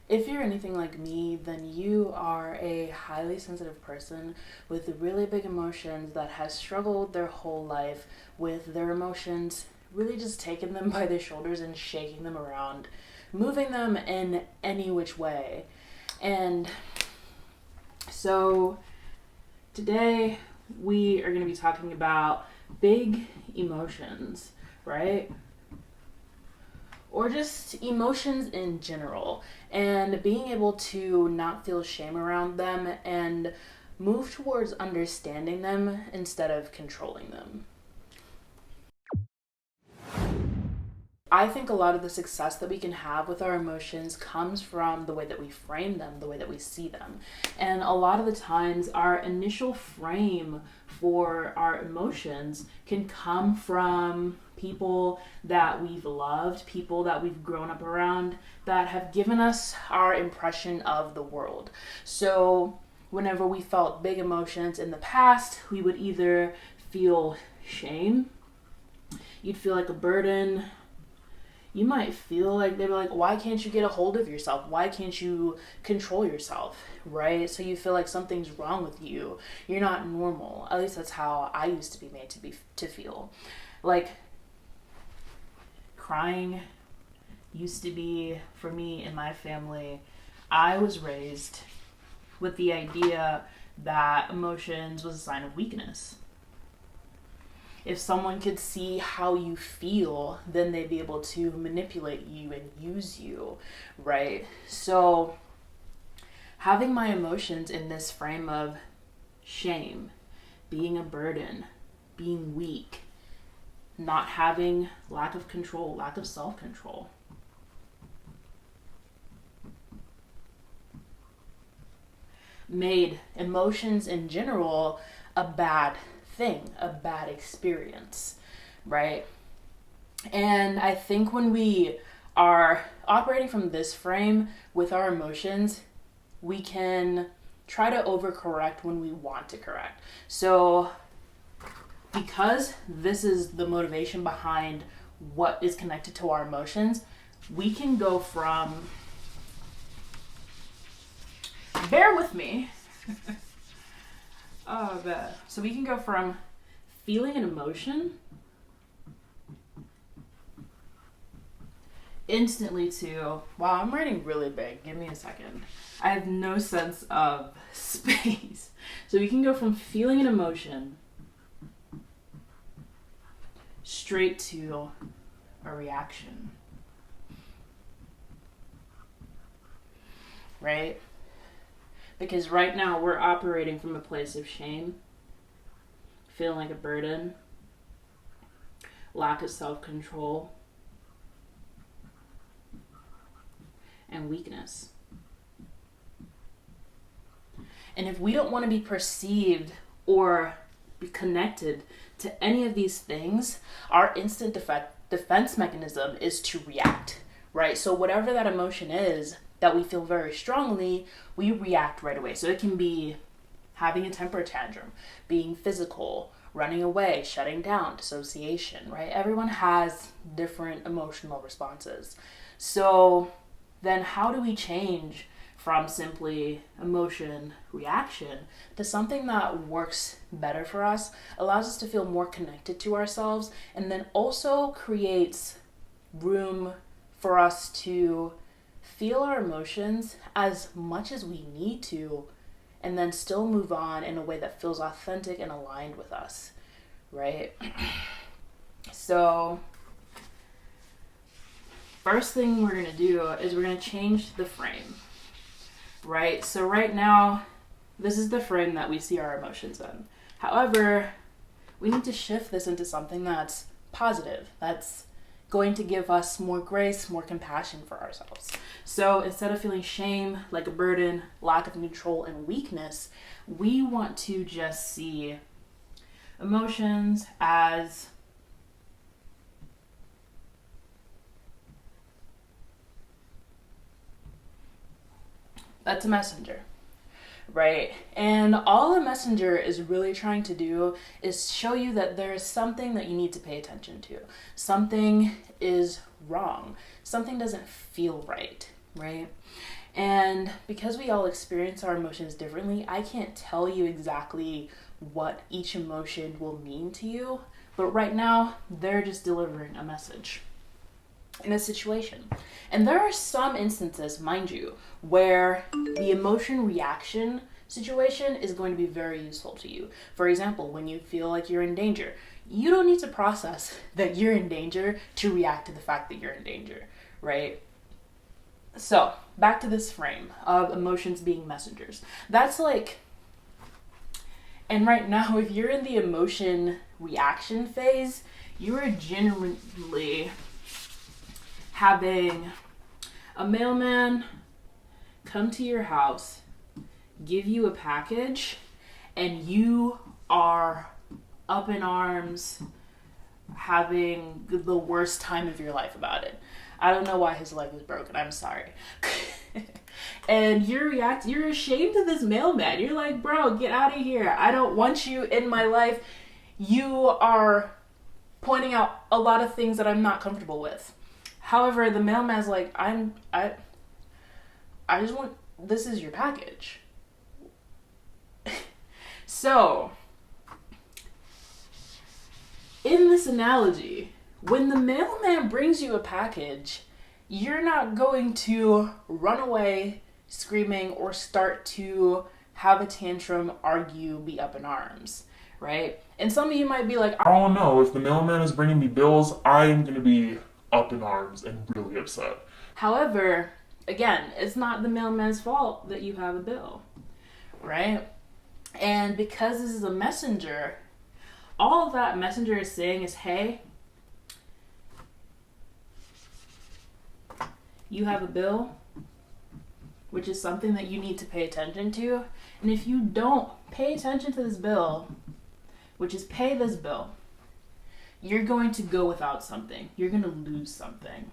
If you're anything like me, then you are a highly sensitive person with really big emotions that has struggled their whole life with their emotions, really just taking them by their shoulders and shaking them around, moving them in any which way. And so today we are going to be talking about big emotions, right? Or just emotions in general, and being able to not feel shame around them and move towards understanding them instead of controlling them. I think a lot of the success that we can have with our emotions comes from the way that we frame them, the way that we see them. And a lot of the times, our initial frame for our emotions can come from people that we've loved, people that we've grown up around, that have given us our impression of the world. So whenever we felt big emotions in the past, we would either feel shame, you'd feel like a burden. You might feel like they were like, why can't you get a hold of yourself? Why can't you control yourself, right? So you feel like something's wrong with you. You're not normal. At least that's how I used to be made to feel. Like crying used to be, for me and my family, I was raised with the idea that emotions was a sign of weakness. If someone could see how you feel, then they'd be able to manipulate you and use you, right? So having my emotions in this frame of shame, being a burden, being weak, not having lack of control, lack of self-control, made emotions in general a bad thing, a bad experience, right? And I think when we are operating from this frame with our emotions, we can try to overcorrect when we want to correct. So because this is the motivation behind what is connected to our emotions, we can go from, bear with me. Oh, bad. So we can go from feeling an emotion instantly to, wow, I'm writing really big. Give me a second. I have no sense of space. So we can go from feeling an emotion straight to a reaction. Right? Because right now we're operating from a place of shame, feeling like a burden, lack of self-control, and weakness. And if we don't want to be perceived or be connected to any of these things, our instant defense mechanism is to react, right? So whatever that emotion is that we feel very strongly, we react right away. So it can be having a temper tantrum, being physical, running away, shutting down, dissociation, right? Everyone has different emotional responses. So then how do we change from simply emotion reaction to something that works better for us, allows us to feel more connected to ourselves, and then also creates room for us to feel our emotions as much as we need to, and then still move on in a way that feels authentic and aligned with us, right? So first thing we're going to do is we're going to change the frame, right? So right now, this is the frame that we see our emotions in. However, we need to shift this into something that's positive, that's going to give us more grace, more compassion for ourselves. So instead of feeling shame, like a burden, lack of control, and weakness, we want to just see emotions as that's a messenger, right? And all a messenger is really trying to do is show you that there is something that you need to pay attention to. Something is wrong. Something doesn't feel right, right? And because we all experience our emotions differently, I can't tell you exactly what each emotion will mean to you. But right now, they're just delivering a message in a situation. And there are some instances, mind you, where the emotion reaction situation is going to be very useful to you. For example, when you feel like you're in danger, you don't need to process that you're in danger to react to the fact that you're in danger, right? So, back to this frame of emotions being messengers. That's like, and right now, if you're in the emotion reaction phase, you are genuinely having a mailman come to your house, give you a package, and you are up in arms, having the worst time of your life about it. I don't know why his leg was broken. I'm sorry. And you're ashamed of this mailman. You're like, bro, get out of here. I don't want you in my life. You are pointing out a lot of things that I'm not comfortable with. However, the mailman's like, I just want, this is your package. So, in this analogy, when the mailman brings you a package, you're not going to run away screaming or start to have a tantrum, argue, be up in arms, right? And some of you might be like, I don't know, if the mailman is bringing me bills, I'm going to be up in arms and really upset. However, again, it's not the mailman's fault that you have a bill, right? And because this is a messenger, all that messenger is saying is, hey, you have a bill, which is something that you need to pay attention to. And if you don't pay attention to this bill, which is pay this bill, you're going to go without something. You're going to lose something.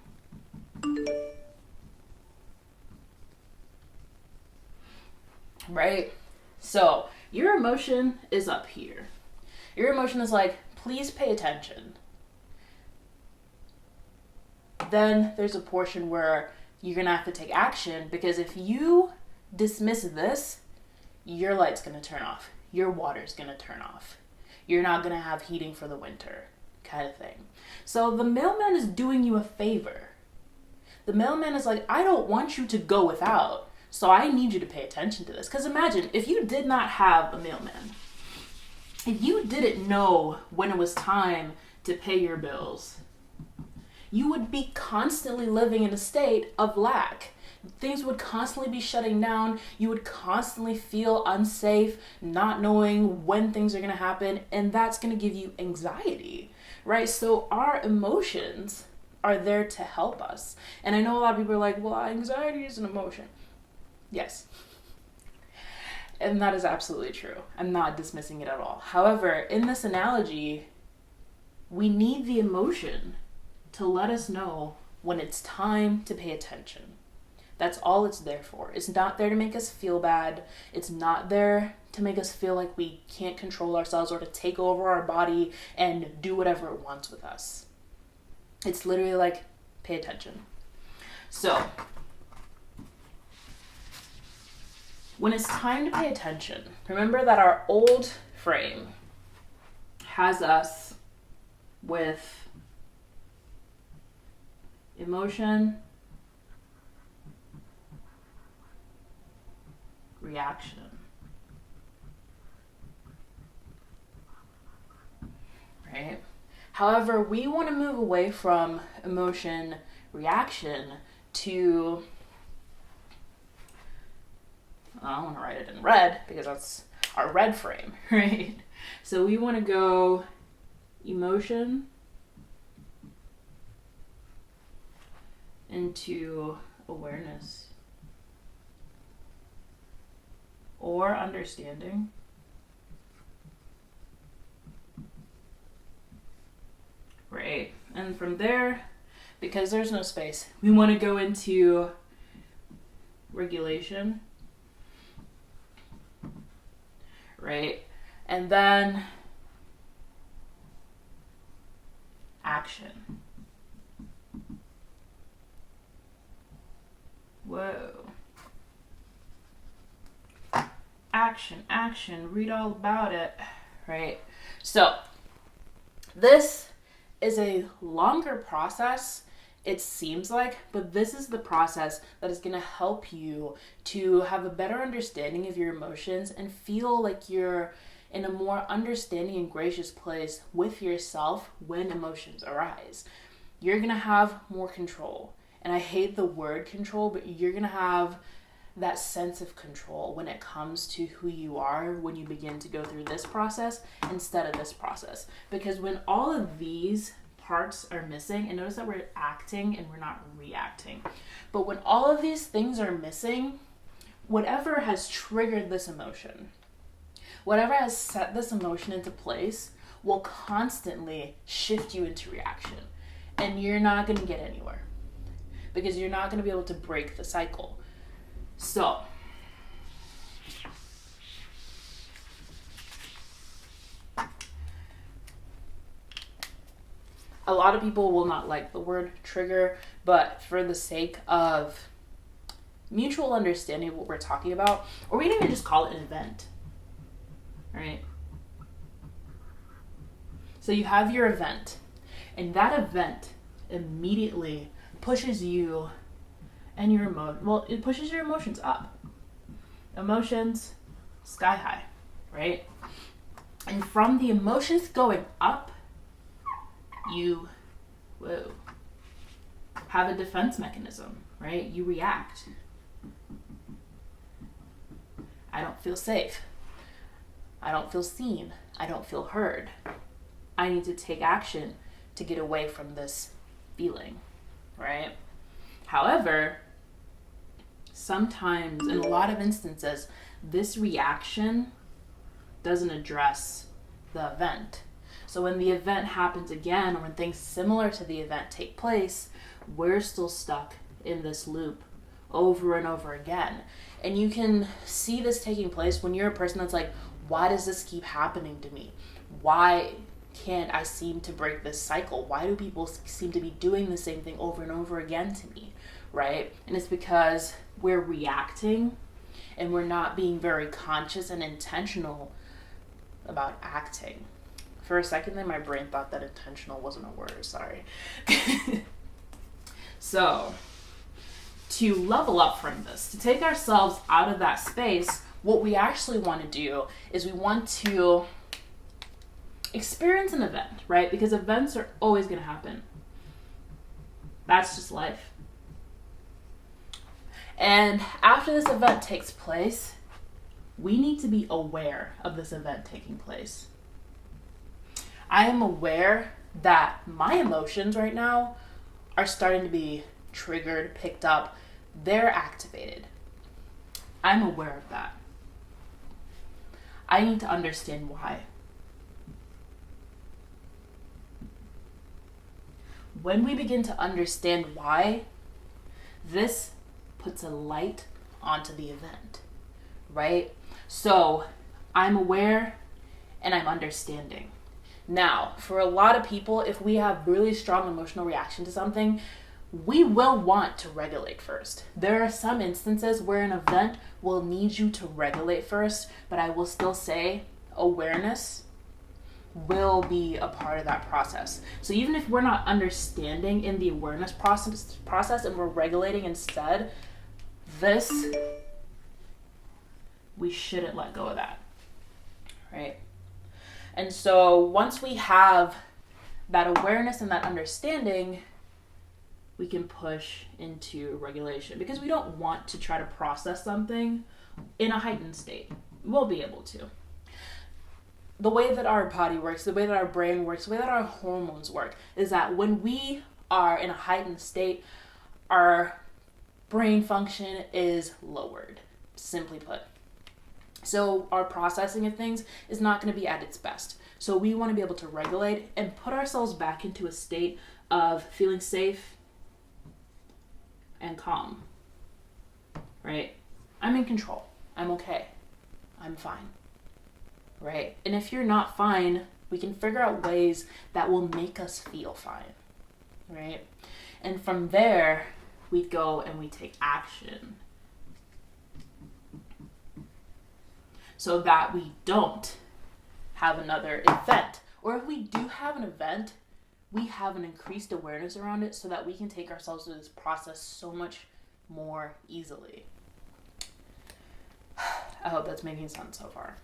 Right? So, your emotion is up here. Your emotion is like, please pay attention. Then there's a portion where you're going to have to take action, because if you dismiss this, your light's going to turn off. Your water's going to turn off. You're not going to have heating for the winter, kind of thing. So the mailman is doing you a favor. The mailman is like, I don't want you to go without, so I need you to pay attention to this. Because imagine, if you did not have a mailman, if you didn't know when it was time to pay your bills, you would be constantly living in a state of lack. Things would constantly be shutting down. You would constantly feel unsafe, not knowing when things are going to happen, and that's going to give you anxiety, right? So our emotions are there to help us. And I know a lot of people are like, well, anxiety is an emotion. Yes. And that is absolutely true. I'm not dismissing it at all. However, in this analogy, we need the emotion to let us know when it's time to pay attention. That's all it's there for. It's not there to make us feel bad. It's not there to make us feel like we can't control ourselves or to take over our body and do whatever it wants with us. It's literally like, pay attention. So, when it's time to pay attention, remember that our old frame has us with emotion, reaction. Right? However, we want to move away from emotion, reaction to, I want to write it in red because that's our red frame, right? So we want to go emotion into awareness or understanding. Right. And from there, because there's no space, we want to go into regulation. Right. And then action. Whoa. action, read all about it, right? So this is a longer process, it seems like, but this is the process that is going to help you to have a better understanding of your emotions and feel like you're in a more understanding and gracious place with yourself when emotions arise. You're going to have more control. And I hate the word control, but you're going to have that sense of control when it comes to who you are when you begin to go through this process instead of this process. Because when all of these parts are missing, and notice that we're acting and we're not reacting, but when all of these things are missing, whatever has triggered this emotion, whatever has set this emotion into place will constantly shift you into reaction. And you're not going to get anywhere because you're not going to be able to break the cycle. So, a lot of people will not like the word trigger, but for the sake of mutual understanding of what we're talking about, or we can even just call it an event, right? So you have your event, and that event immediately pushes you and your it pushes your emotions up. Emotions sky high, right? And from the emotions going up, you have a defense mechanism, right? You react. I don't feel safe. I don't feel seen. I don't feel heard. I need to take action to get away from this feeling, right? However, sometimes, in a lot of instances, this reaction doesn't address the event. So when the event happens again, or when things similar to the event take place, we're still stuck in this loop over and over again. And you can see this taking place when you're a person that's like, why does this keep happening to me? Why can't I seem to break this cycle? Why do people seem to be doing the same thing over and over again to me, right? And it's because we're reacting and we're not being very conscious and intentional about acting. For a second there, my brain thought that intentional wasn't a word, sorry. So, to level up from this, to take ourselves out of that space, what we actually want to do is we want to experience an event, right? Because events are always going to happen. That's just life. And after this event takes place, we need to be aware of this event taking place. I am aware that my emotions right now are starting to be triggered, picked up. They're activated. I'm aware of that. I need to understand why. When we begin to understand why, this puts a light onto the event, right? So I'm aware and I'm understanding. Now, for a lot of people, if we have really strong emotional reaction to something, we will want to regulate first. There are some instances where an event will need you to regulate first, but I will still say awareness will be a part of that process. So even if we're not understanding in the awareness process and we're regulating instead, we shouldn't let go of that, right? And so once we have that awareness and that understanding, we can push into regulation, because we don't want to try to process something in a heightened state. We'll be able to. The way that our body works, the way that our brain works, the way that our hormones work is that when we are in a heightened state, our brain function is lowered, simply put. So our processing of things is not going to be at its best. So we want to be able to regulate and put ourselves back into a state of feeling safe and calm, right? I'm in control. I'm okay. I'm fine, right? And if you're not fine, we can figure out ways that will make us feel fine, right? And from there, we go and we take action. so that we don't have another event. Or if we do have an event, we have an increased awareness around it so that we can take ourselves through this process so much more easily. I hope that's making sense so far.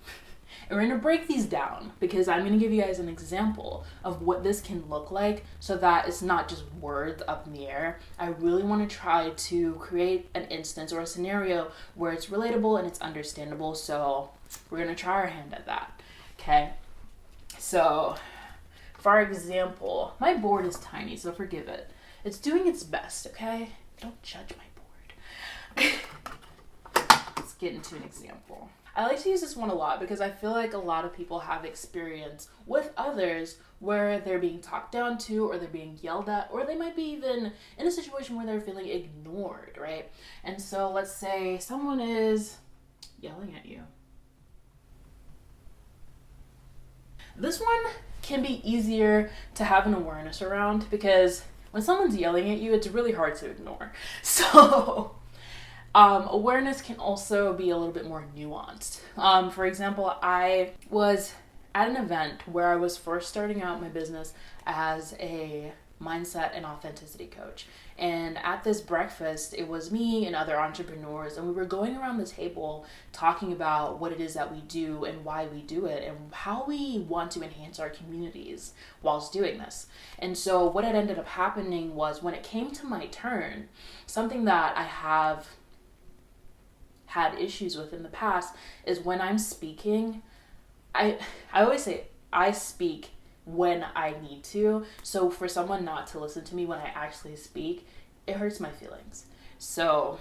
And we're going to break these down because I'm going to give you guys an example of what this can look like so that it's not just words up in the air. I really want to try to create an instance or a scenario where it's relatable and it's understandable. So we're going to try our hand at that. Okay. So for example, my board is tiny, so forgive it. It's doing its best, okay? Don't judge my board. Let's get into an example. I like to use this one a lot because I feel like a lot of people have experience with others where they're being talked down to or they're being yelled at, or they might be even in a situation where they're feeling ignored, right? And so let's say someone is yelling at you. This one can be easier to have an awareness around because when someone's yelling at you, it's really hard to ignore. So awareness can also be a little bit more nuanced. For example, I was at an event where I was first starting out my business as a mindset and authenticity coach. And at this breakfast, it was me and other entrepreneurs, and we were going around the table talking about what it is that we do and why we do it and how we want to enhance our communities whilst doing this. And so what had ended up happening was when it came to my turn, something that I have had issues with in the past is when I'm speaking, I always say I speak when I need to. So for someone not to listen to me when I actually speak, it hurts my feelings. So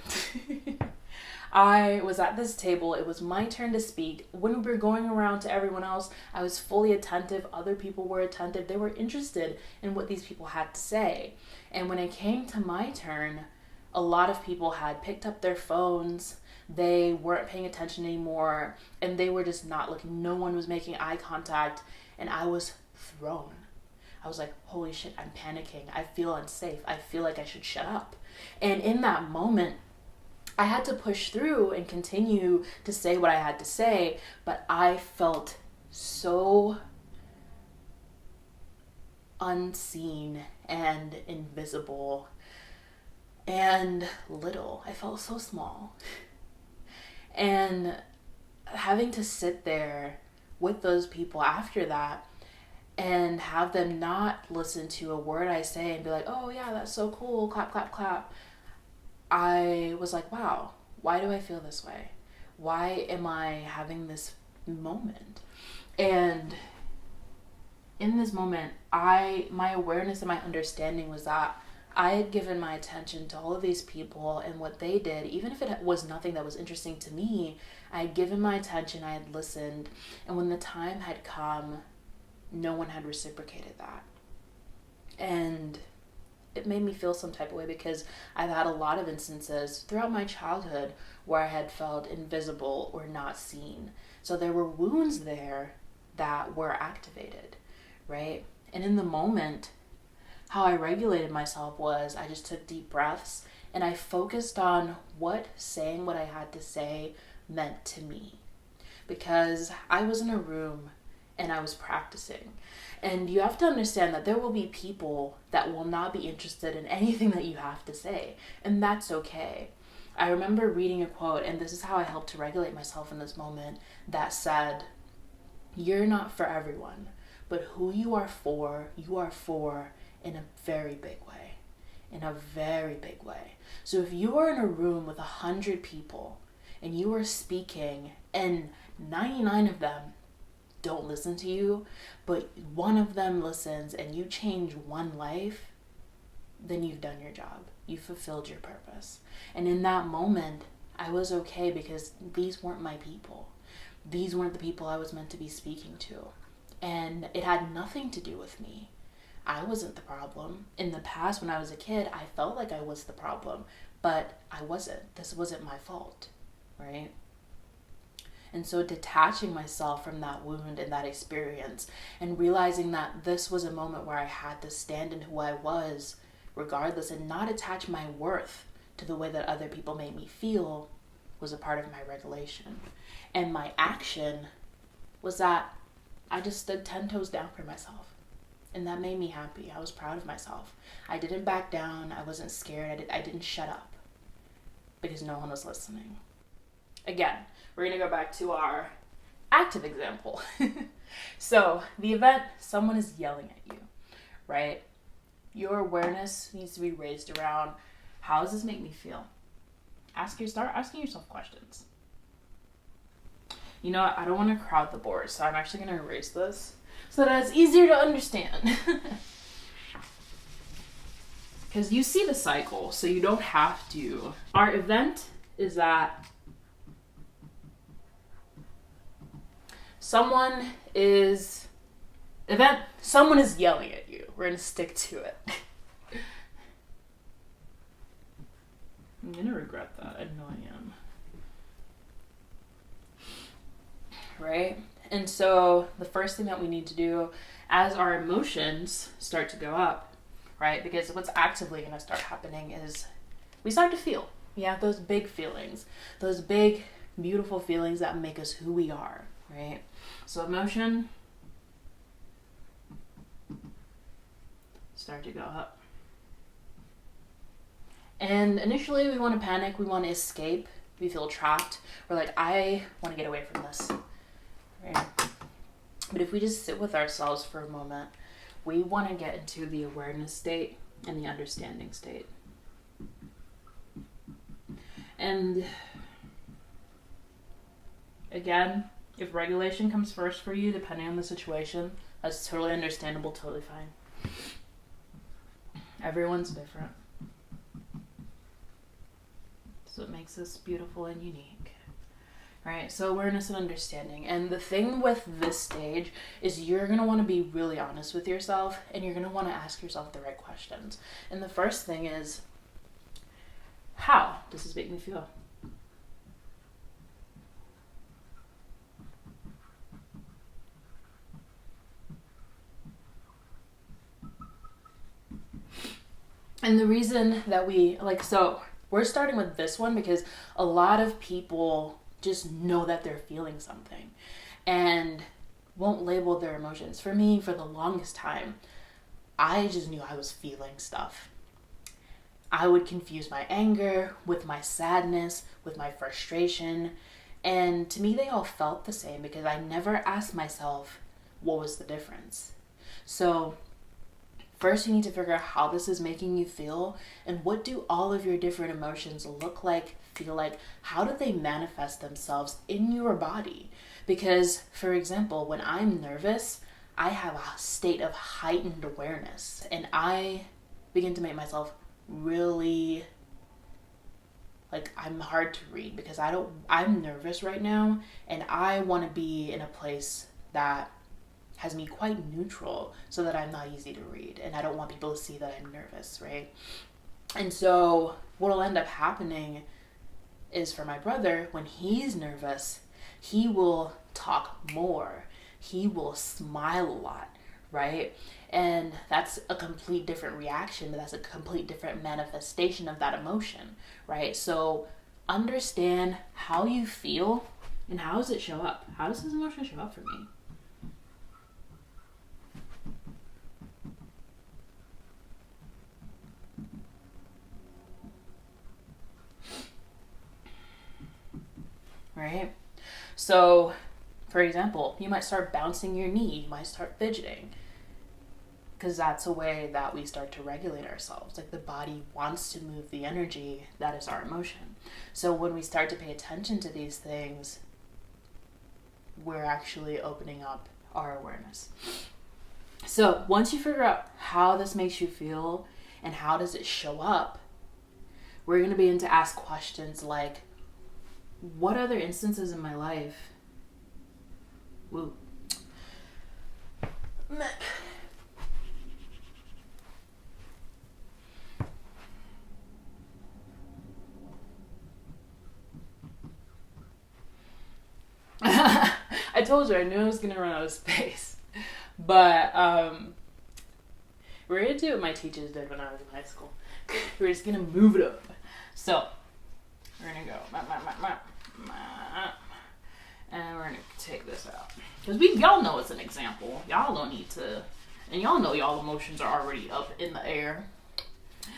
I was at this table. It was my turn to speak. When we were going around to everyone else, I was fully attentive. Other people were attentive. They were interested in what these people had to say. And when it came to my turn, a lot of people had picked up their phones. They weren't paying attention anymore, and they were just not looking. No one was making eye contact, and I was thrown. I was like, holy shit, I'm panicking. I feel unsafe. I feel like I should shut up. And in that moment, I had to push through and continue to say what I had to say, but I felt so unseen and invisible and little. I felt so small. And having to sit there with those people after that and have them not listen to a word I say and be like, oh yeah, that's so cool, clap, clap, clap. I was like, wow, why do I feel this way? Why am I having this moment? And in this moment, my awareness and my understanding was that I had given my attention to all of these people and what they did, even if it was nothing that was interesting to me. I had given my attention, I had listened, and when the time had come, no one had reciprocated that. And it made me feel some type of way because I've had a lot of instances throughout my childhood where I had felt invisible or not seen. So there were wounds there that were activated, right? And in the moment, how I regulated myself was I just took deep breaths and I focused on what saying what I had to say meant to me. Because I was in a room and I was practicing. And you have to understand that there will be people that will not be interested in anything that you have to say. And that's okay. I remember reading a quote, and this is how I helped to regulate myself in this moment, that said, you're not for everyone, but who you are for in a very big way. In a very big way. So if you are in a room with 100 people and you are speaking and 99 of them don't listen to you, but one of them listens and you change one life, then you've done your job. You fulfilled your purpose. And in that moment, I was okay because these weren't my people. These weren't the people I was meant to be speaking to. And it had nothing to do with me. I wasn't the problem. In the past, when I was a kid, I felt like I was the problem, but I wasn't. This wasn't my fault, right? And so detaching myself from that wound and that experience and realizing that this was a moment where I had to stand in who I was regardless and not attach my worth to the way that other people made me feel was a part of my regulation. And my action was that I just stood 10 toes down for myself. And that made me happy. I was proud of myself. I didn't back down. I wasn't scared. I didn't shut up because no one was listening. Again, we're going to go back to our active example. So the event, someone is yelling at you, right? Your awareness needs to be raised around, how does this make me feel? Start asking yourself questions. You know what? I don't want to crowd the board, so I'm actually going to erase this so that it's easier to understand. Because you see the cycle, so you don't have to. Our event is that someone is yelling at you. We're going to stick to it. I'm going to regret that. I know I am. Right? And so the first thing that we need to do as our emotions start to go up, right? Because what's actively going to start happening is we start to feel. We have those big feelings, those big, beautiful feelings that make us who we are, right? So emotion start to go up. And initially we want to panic, we want to escape, we feel trapped. We're like, I want to get away from this. Right? But if we just sit with ourselves for a moment, we want to get into the awareness state and the understanding state. And again, if regulation comes first for you, depending on the situation, that's totally understandable, totally fine. Everyone's different. So it makes us beautiful and unique. Right? So awareness and understanding. And the thing with this stage is you're going to want to be really honest with yourself, and you're going to want to ask yourself the right questions. And the first thing is, how does this make me feel? And the reason that we're starting with this one because a lot of people just know that they're feeling something and won't label their emotions. For me, for the longest time, I just knew I was feeling stuff. I would confuse my anger with my sadness, with my frustration, and to me they all felt the same because I never asked myself what was the difference. So first, you need to figure out how this is making you feel and what do all of your different emotions look like, feel like, how do they manifest themselves in your body? Because, for example, when I'm nervous, I have a state of heightened awareness and I begin to make myself really, I'm hard to read because I'm nervous right now and I want to be in a place that has me quite neutral so that I'm not easy to read and I don't want people to see that I'm nervous, right? And so what will end up happening is for my brother, when he's nervous, he will talk more. He will smile a lot, right? And that's a complete different reaction, but that's a complete different manifestation of that emotion, right? So understand how you feel and how does it show up? How does this emotion show up for me? Right? So, for example, you might start bouncing your knee, you might start fidgeting, because that's a way that we start to regulate ourselves. Like the body wants to move the energy that is our emotion. So when we start to pay attention to these things, we're actually opening up our awareness. So once you figure out how this makes you feel and how does it show up, we're going to begin to ask questions like, what other instances in my life? Woo. I told you I knew I was gonna run out of space, but we're gonna do what my teachers did when I was in high school. We're just gonna move it up. So we're gonna go. out. Because y'all know it's an example. Y'all don't need to, and y'all know y'all emotions are already up in the air.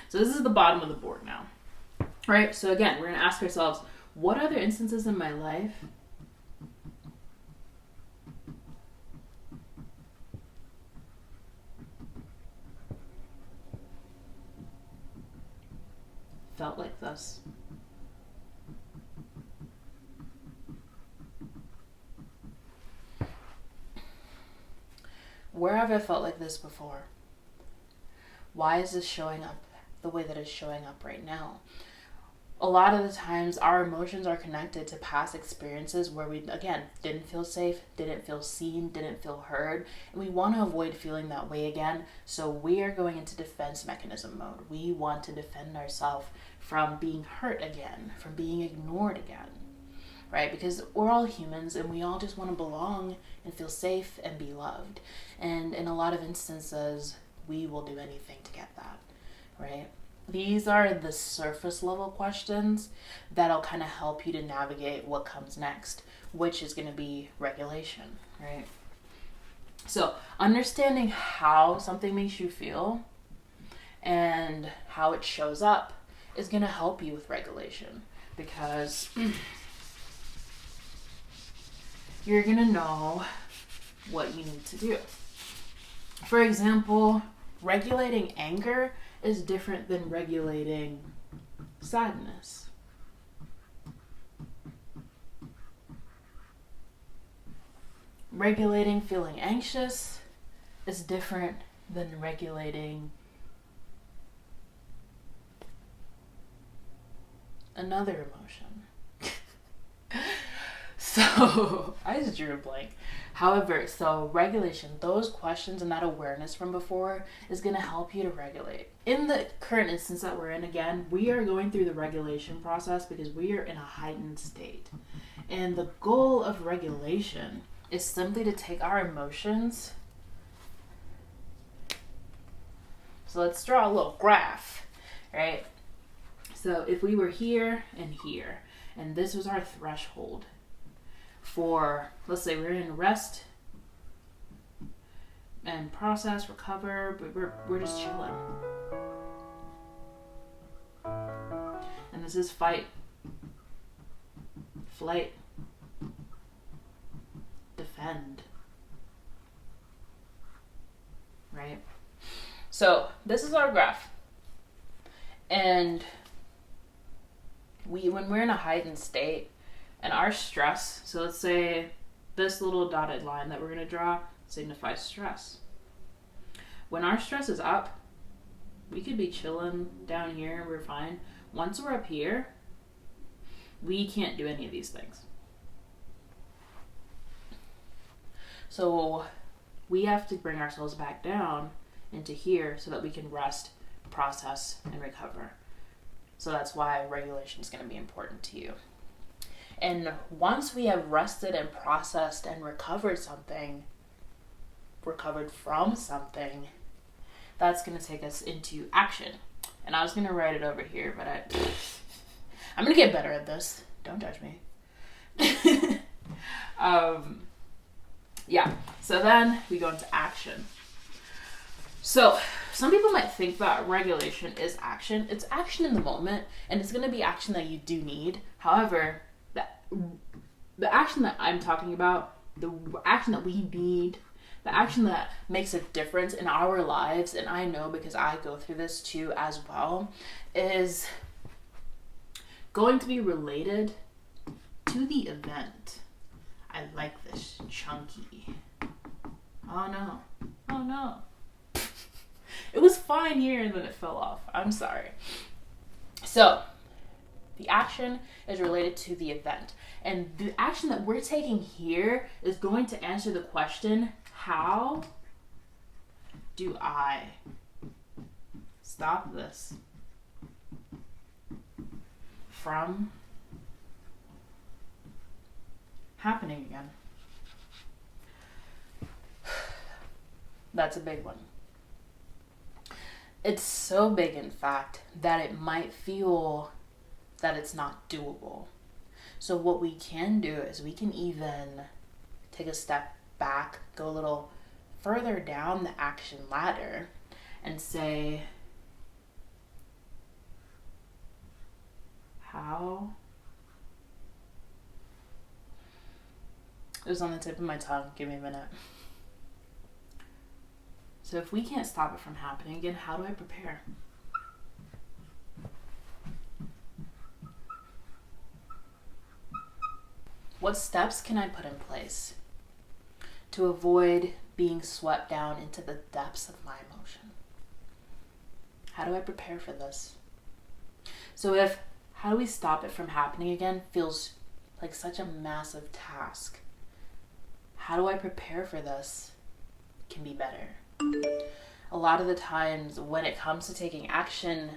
So this is the bottom of the board now. Right? So again, we're going to ask ourselves, what other instances in my life felt like this? Where have I felt like this before? Why is this showing up the way that it's showing up right now? A lot of the times our emotions are connected to past experiences where we, again, didn't feel safe, didn't feel seen, didn't feel heard, and we want to avoid feeling that way again. So we are going into defense mechanism mode. We want to defend ourselves from being hurt again, from being ignored again, right? Because we're all humans and we all just want to belong and feel safe and be loved. And in a lot of instances, we will do anything to get that, right? These are the surface level questions that'll kind of help you to navigate what comes next, which is going to be regulation, right? So understanding how something makes you feel and how it shows up is going to help you with regulation, because you're going to know what you need to do. For example, regulating anger is different than regulating sadness. Regulating feeling anxious is different than regulating another emotion. So, I just drew a blank. However, so regulation, those questions and that awareness from before is going to help you to regulate. In the current instance that we're in, again, we are going through the regulation process because we are in a heightened state. And the goal of regulation is simply to take our emotions. So let's draw a little graph, right? So if we were here and here, and this was our threshold for, let's say we're in rest and process, recover, but we're just chilling. And this is fight, flight, defend, right? So this is our graph. And when we're in a heightened state and our stress, so let's say this little dotted line that we're going to draw signifies stress. When our stress is up, we could be chilling down here, we're fine. Once we're up here, we can't do any of these things. So we have to bring ourselves back down into here so that we can rest, process, and recover. So that's why regulation is going to be important to you. And once we have rested and processed and recovered from something, that's going to take us into action. And I was going to write it over here, but I'm going to get better at this. Don't judge me. Yeah, so then we go into action. So some people might think that regulation is action. It's action in the moment, and it's going to be action that you do need. However, the action that I'm talking about, the action that we need, the action that makes a difference in our lives, and I know because I go through this too as well, is going to be related to the event. I like this chunky. Oh no. It was fine here and then it fell off. I'm sorry. So, the action is related to the event. And the action that we're taking here is going to answer the question, how do I stop this from happening again? That's a big one. It's so big, in fact, that it might feel that it's not doable. So what we can do is we can even take a step back, go a little further down the action ladder and say, how? It was on the tip of my tongue. Give me a minute. So if we can't stop it from happening again, how do I prepare? What steps can I put in place to avoid being swept down into the depths of my emotion? How do I prepare for this? So how do we stop it from happening again feels like such a massive task. How do I prepare for this can be better. A lot of the times when it comes to taking action,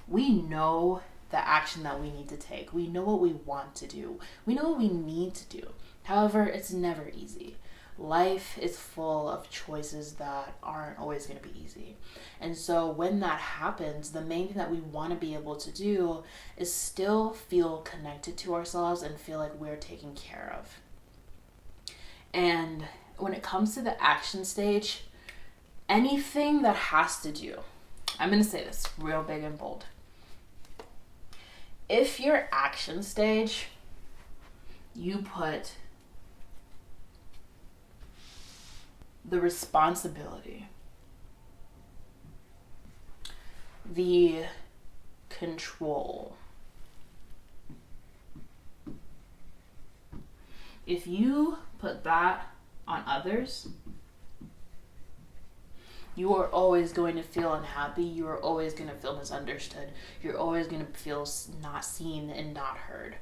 we know the action that we need to take. We know what we want to do. We know what we need to do. However, it's never easy. Life is full of choices that aren't always going to be easy. And so when that happens, the main thing that we want to be able to do is still feel connected to ourselves and feel like we're taken care of. And when it comes to the action stage, anything that has to do, I'm going to say this real big and bold. If your action stage, you put the responsibility, the control, if you put that on others, you are always going to feel unhappy. You are always going to feel misunderstood. You're always going to feel not seen and not heard.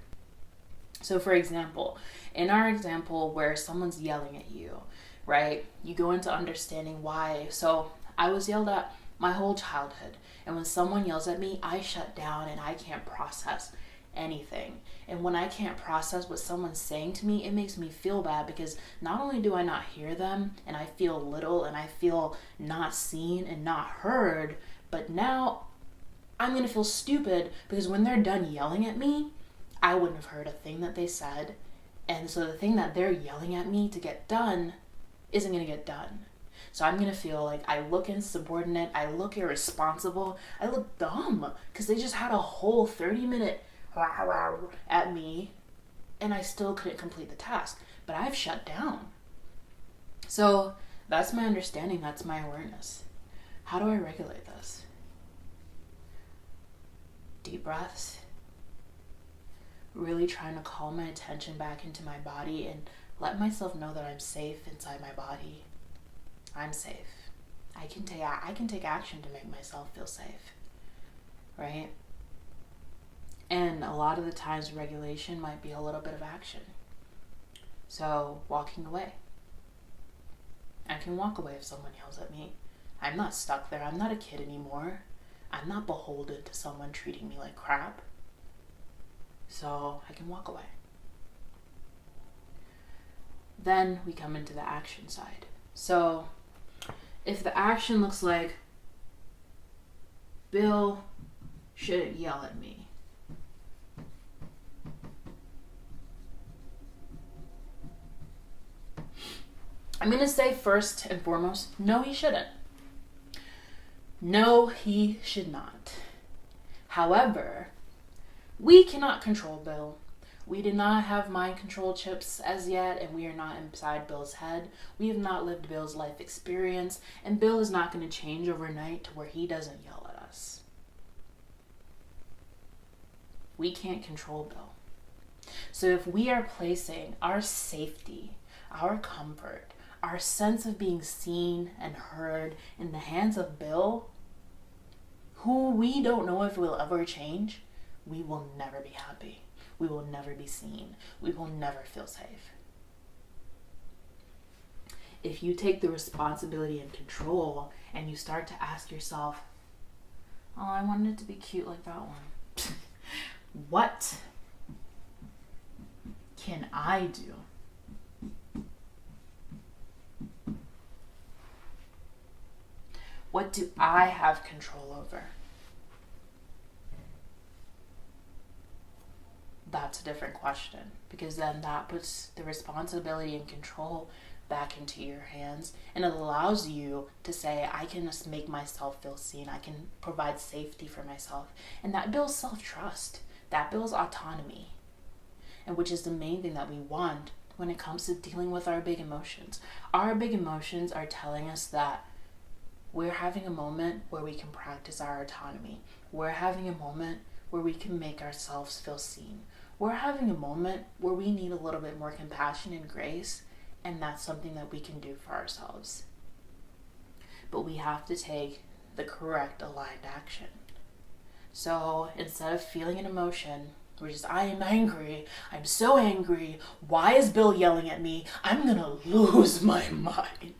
So for example, in our example where someone's yelling at you, right? You go into understanding why. So I was yelled at my whole childhood. And when someone yells at me, I shut down and I can't process anything. And when I can't process what someone's saying to me, it makes me feel bad because not only do I not hear them and I feel little and I feel not seen and not heard, but now I'm going to feel stupid because when they're done yelling at me, I wouldn't have heard a thing that they said. And so the thing that they're yelling at me to get done isn't going to get done. So I'm going to feel like I look insubordinate, I look irresponsible, I look dumb because they just had a whole 30-minute at me and I still couldn't complete the task, but I've shut down. So that's my understanding, that's my awareness. How do I regulate this? Deep breaths, really trying to call my attention back into my body and let myself know that I'm safe inside my body. I'm safe. I can take action to make myself feel safe, right? And a lot of the times regulation might be a little bit of action. So walking away. I can walk away if someone yells at me. I'm not stuck there. I'm not a kid anymore. I'm not beholden to someone treating me like crap. So I can walk away. Then we come into the action side. So if the action looks like Bill shouldn't yell at me, I'm going to say first and foremost, no, he shouldn't. No, he should not. However, we cannot control Bill. We do not have mind control chips as yet, and we are not inside Bill's head. We have not lived Bill's life experience, and Bill is not going to change overnight to where he doesn't yell at us. We can't control Bill. So if we are placing our safety, our comfort, our sense of being seen and heard in the hands of Bill, who we don't know if will ever change, we will never be happy. We will never be seen. We will never feel safe. If you take the responsibility and control and you start to ask yourself, oh, I wanted it to be cute like that one. What can I do? What do I have control over? that's a different question, because then that puts the responsibility and control back into your hands, and it allows you to say, I can just make myself feel seen, I can provide safety for myself, and that builds self-trust, that builds autonomy, and which is the main thing that we want when it comes to dealing with our big emotions. Our big emotions are telling us that we're having a moment where we can practice our autonomy. We're having a moment where we can make ourselves feel seen. We're having a moment where we need a little bit more compassion and grace, and that's something that we can do for ourselves. But we have to take the correct aligned action. So instead of feeling an emotion, we're just, I am angry, I'm so angry, why is Bill yelling at me? I'm gonna lose my mind.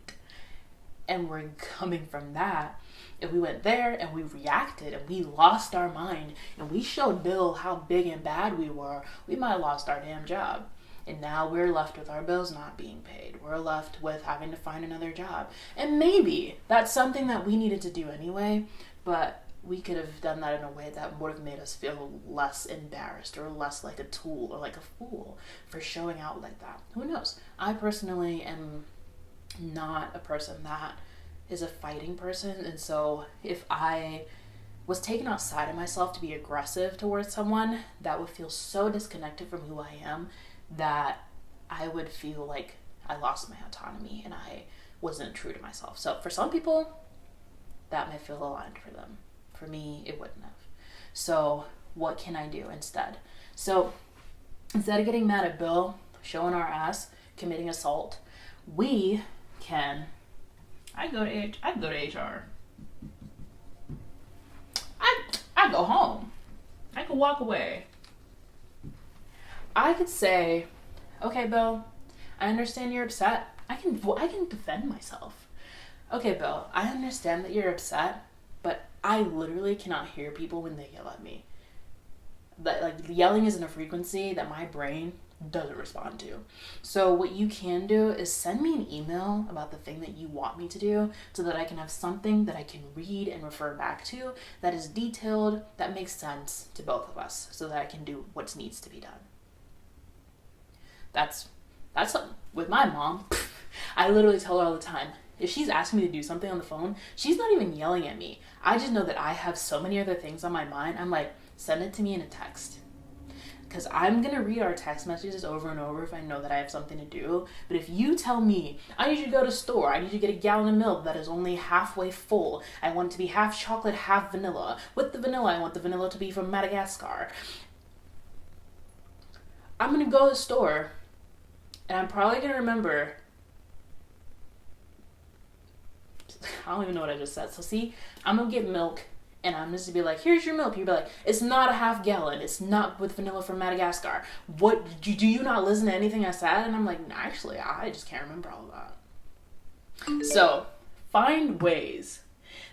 And we're coming from that. If we went there and we reacted and we lost our mind and we showed Bill how big and bad we were, we might have lost our damn job. And now we're left with our bills not being paid. We're left with having to find another job. And maybe that's something that we needed to do anyway, but we could have done that in a way that would have made us feel less embarrassed or less like a tool or like a fool for showing out like that. Who knows? I personally am not a person that is a fighting person, and so if I was taken outside of myself to be aggressive towards someone, that would feel so disconnected from who I am that I would feel like I lost my autonomy and I wasn't true to myself. So for some people, that might feel aligned for them. For me, it wouldn't have. So what can I do instead? So instead of getting mad at Bill, showing our ass, committing assault, we can, I go to HR. I go home. I could walk away. I could say, okay, Bill, I understand you're upset. I can defend myself. Okay, Bill, I understand that you're upset, but I literally cannot hear people when they yell at me. That, like, yelling isn't a frequency that my brain doesn't respond to. So what you can do is send me an email about the thing that you want me to do so that I can have something that I can read and refer back to that is detailed, that makes sense to both of us, so that I can do what needs to be done. That's with my mom. I literally tell her all the time, if she's asking me to do something on the phone, she's not even yelling at me. I just know that I have so many other things on my mind. I'm like, send it to me in a text. Because I'm going to read our text messages over and over if I know that I have something to do. But if you tell me, I need you to go to the store, I need you to get a gallon of milk that is only halfway full, I want it to be half chocolate, half vanilla. With the vanilla, I want the vanilla to be from Madagascar. I'm going to go to the store, and I'm probably going to remember, I don't even know what I just said. So see, I'm going to get milk, and I'm just going to be like, here's your milk. You'll be like, it's not a half gallon. It's not with vanilla from Madagascar. What, do you not listen to anything I said? And I'm like, actually, I just can't remember all of that. So find ways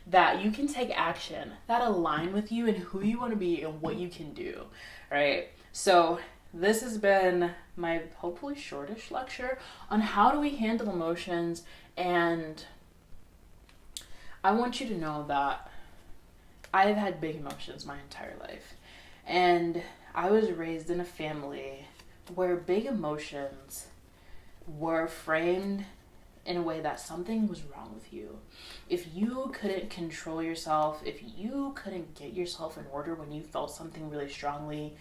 that you can take action that align with you and who you want to be and what you can do, right? So this has been my hopefully shortish lecture on how do we handle emotions, and I want you to know that I've had big emotions my entire life, and I was raised in a family where big emotions were framed in a way that something was wrong with you. If you couldn't control yourself, if you couldn't get yourself in order when you felt something really strongly,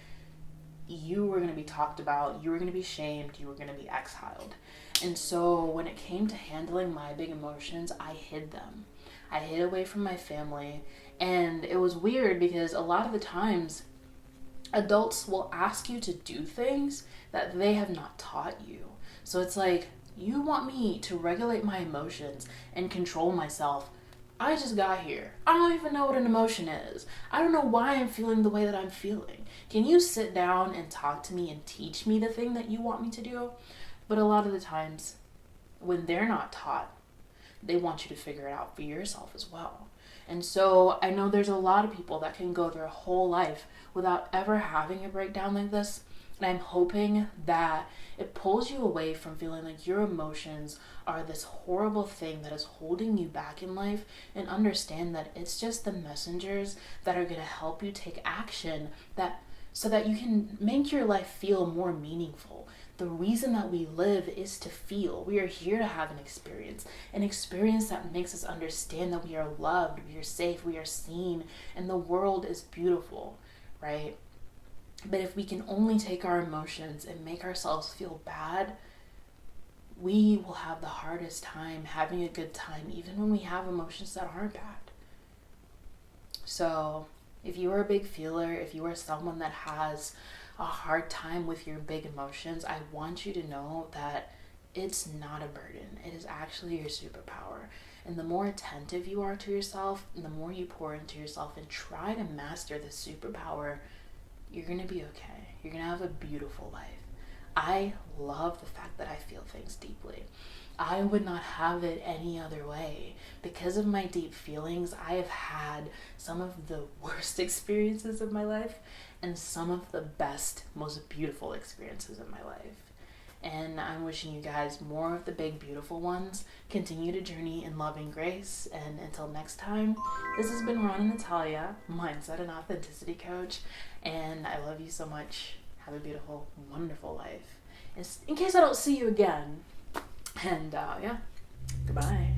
you were going to be talked about, you were going to be shamed, you were going to be exiled. And so when it came to handling my big emotions, I hid them. I hid away from my family, and it was weird because a lot of the times adults will ask you to do things that they have not taught you. So it's like, you want me to regulate my emotions and control myself. I just got here. I don't even know what an emotion is. I don't know why I'm feeling the way that I'm feeling. Can you sit down and talk to me and teach me the thing that you want me to do? But a lot of the times, when they're not taught, they want you to figure it out for yourself as well. And so I know there's a lot of people that can go their whole life without ever having a breakdown like this. And I'm hoping that it pulls you away from feeling like your emotions are this horrible thing that is holding you back in life, and understand that it's just the messengers that are going to help you take action that so that you can make your life feel more meaningful. The reason that we live is to feel. We are here to have an experience that makes us understand that we are loved, we are safe, we are seen, and the world is beautiful, right? But if we can only take our emotions and make ourselves feel bad, we will have the hardest time having a good time, even when we have emotions that aren't bad. So if you are a big feeler, if you are someone that has a hard time with your big emotions, I want you to know that it's not a burden. It is actually your superpower. And the more attentive you are to yourself, and the more you pour into yourself and try to master the superpower, you're going to be okay. You're going to have a beautiful life. I love the fact that I feel things deeply. I would not have it any other way. Because of my deep feelings, I have had some of the worst experiences of my life and some of the best, most beautiful experiences of my life. And I'm wishing you guys more of the big, beautiful ones. Continue to journey in love and grace. And until next time, this has been Ron and Natalia, Mindset and Authenticity Coach. And I love you so much. Have a beautiful, wonderful life. In case I don't see you again. And yeah, goodbye.